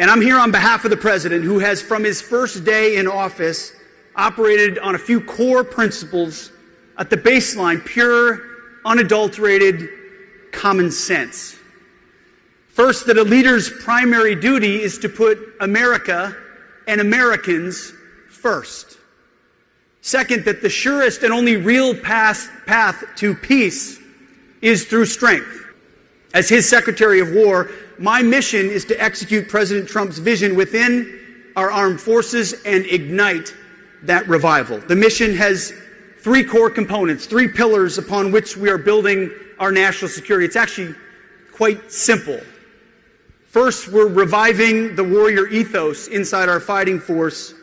And I'm here on behalf of the president, who has, from his first day in office, operated on a few core principles at the baseline: pure, unadulterated common sense. First, that a leader's primary duty is to put America and Americans first. Second, that the surest and only real path to peace is through strength. As his Secretary of War, my mission is to execute President Trump's vision within our armed forces and ignite that revival. The mission has three core components, three pillars upon which we are building our national security. It's actually quite simple. First, we're reviving the warrior ethos inside our fighting force,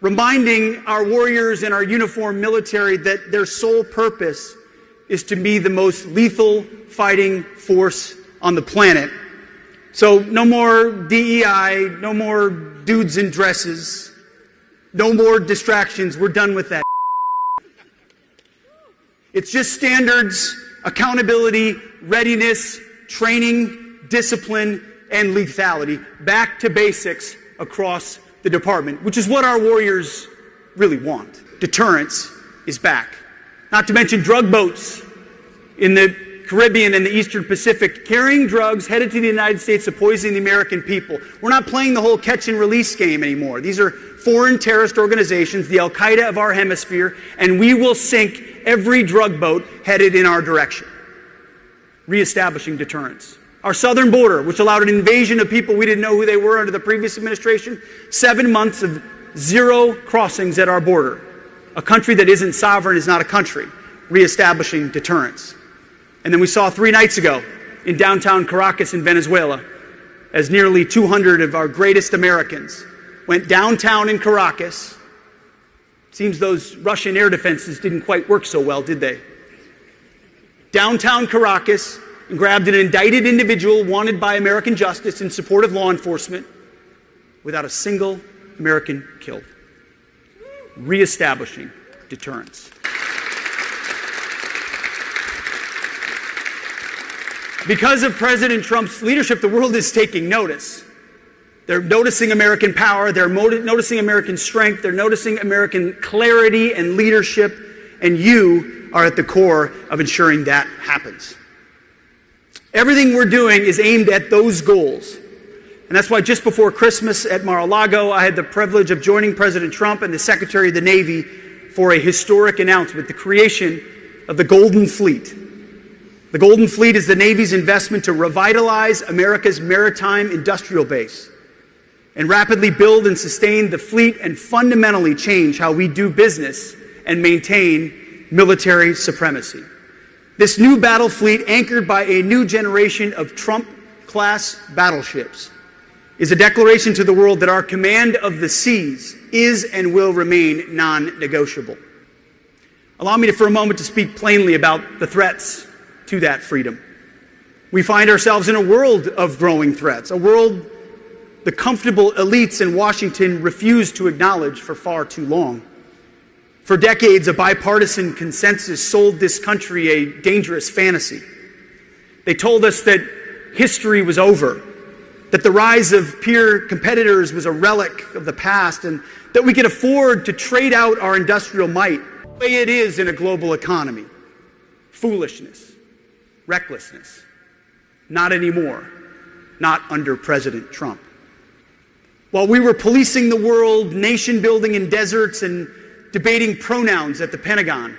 reminding our warriors and our uniformed military that their sole purpose is to be the most lethal fighting force on the planet. So no more DEI, no more dudes in dresses, no more distractions. We're done with that. It's just standards, accountability, readiness, training, discipline, and lethality. Back to basics across the department, which is what our warriors really want. Deterrence is back. Not to mention drug boats in the Caribbean and the Eastern Pacific carrying drugs headed to the United States to poison the American people. We're not playing the whole catch and release game anymore. These are foreign terrorist organizations, the Al-Qaeda of our hemisphere, and we will sink every drug boat headed in our direction. Reestablishing deterrence. Our southern border, which allowed an invasion of people we didn't know who they were under the previous administration, 7 months of zero crossings at our border. A country that isn't sovereign is not a country. Reestablishing deterrence. And then we saw 3 nights ago in downtown Caracas in Venezuela, as nearly 200 of our greatest Americans went downtown in Caracas. Seems those Russian air defenses didn't quite work so well, did they? Downtown Caracas, and grabbed an indicted individual wanted by American justice in support of law enforcement without a single American killed. Reestablishing deterrence. Because of President Trump's leadership, the world is taking notice. They're noticing American power, they're noticing American strength, they're noticing American clarity and leadership, and you are at the core of ensuring that happens. Everything we're doing is aimed at those goals. And that's why just before Christmas at Mar-a-Lago, I had the privilege of joining President Trump and the Secretary of the Navy for a historic announcement, the creation of the Golden Fleet. The Golden Fleet is the Navy's investment to revitalize America's maritime industrial base and rapidly build and sustain the fleet and fundamentally change how we do business and maintain military supremacy. This new battle fleet, anchored by a new generation of Trump-class battleships, is a declaration to the world that our command of the seas is and will remain non-negotiable. Allow me for a moment to speak plainly about the threats to that freedom. We find ourselves in a world of growing threats, a world the comfortable elites in Washington refuse to acknowledge for far too long. For decades, a bipartisan consensus sold this country a dangerous fantasy. They told us that history was over, that the rise of peer competitors was a relic of the past, and that we could afford to trade out our industrial might the way it is in a global economy. Foolishness, recklessness. Not anymore. Not under President Trump. While we were policing the world, nation building in deserts, and debating pronouns at the Pentagon,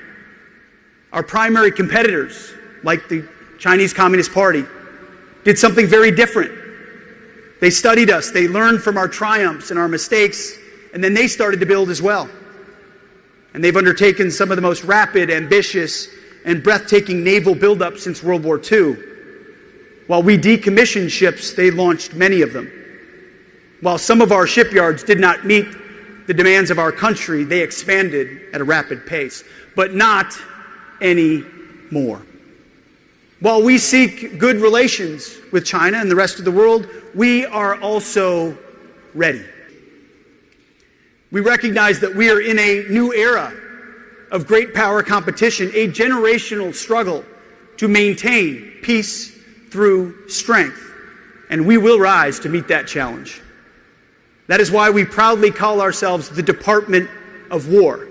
our primary competitors, like the Chinese Communist Party, did something very different. They studied us, they learned from our triumphs and our mistakes, and then they started to build as well. And they've undertaken some of the most rapid, ambitious, and breathtaking naval buildup since World War II. While we decommissioned ships, they launched many of them. While some of our shipyards did not meet the demands of our country, they expanded at a rapid pace, but not anymore. While we seek good relations with China and the rest of the world, we are also ready. We recognize that we are in a new era of great power competition, a generational struggle to maintain peace through strength, and we will rise to meet that challenge. That is why we proudly call ourselves the Department of War,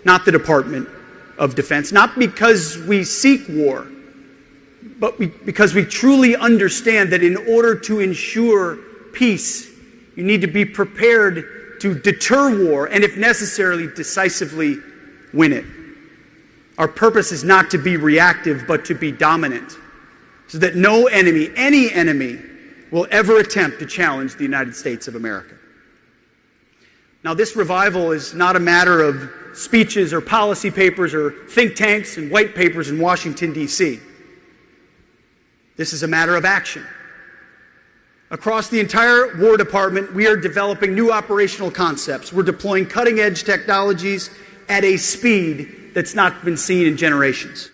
not the Department of Defense. Not because we seek war, but because we truly understand that in order to ensure peace, you need to be prepared to deter war and, if necessary, decisively win it. Our purpose is not to be reactive, but to be dominant, so that no enemy, any enemy, will ever attempt to challenge the United States of America. Now, this revival is not a matter of speeches or policy papers or think tanks and white papers in Washington, D.C. This is a matter of action. Across the entire War Department, we are developing new operational concepts. We're deploying cutting-edge technologies at a speed that's not been seen in generations.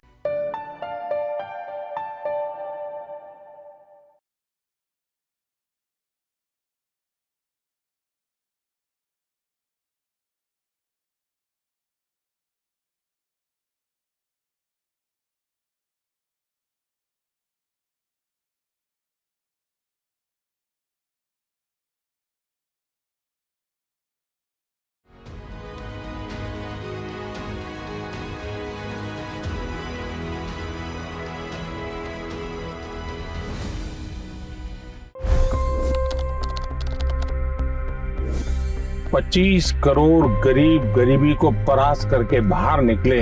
$25 crore गरीब गरीबी को परास्त करके बाहर निकले।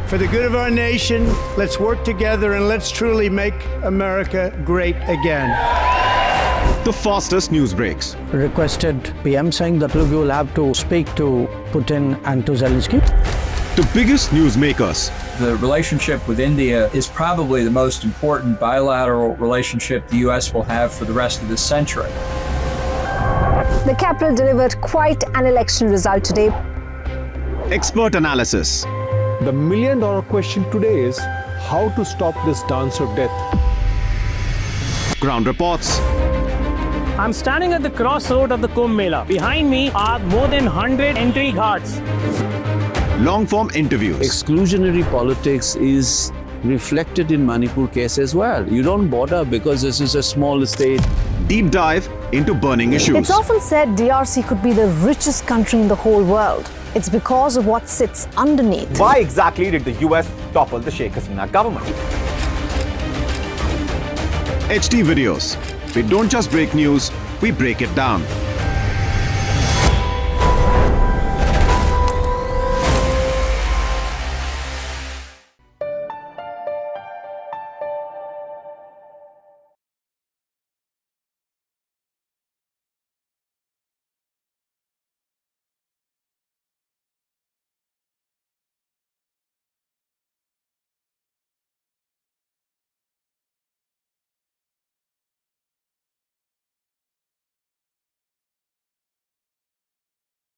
For the good of our nation, let's work together and let's truly make America great again. The fastest news breaks. Requested PM saying that look, you will have to speak to Putin and to Zelensky. The biggest newsmakers. The relationship with India is probably the most important bilateral relationship the U.S. will have for the rest of this century. The capital delivered quite an election result today. Expert analysis. The million-dollar question today is how to stop this dance of death. Ground reports. I'm standing at the crossroad of the Kumbh Mela. Behind me are more than 100 entry guards. Long-form interviews. Exclusionary politics is reflected in Manipur case as well. You don't bother because this is a small state. Deep dive into burning issues. It's often said DRC could be the richest country in the whole world. It's because of what sits underneath. Why exactly did the US topple the Sheikh Hasina government? HT videos. We don't just break news, we break it down.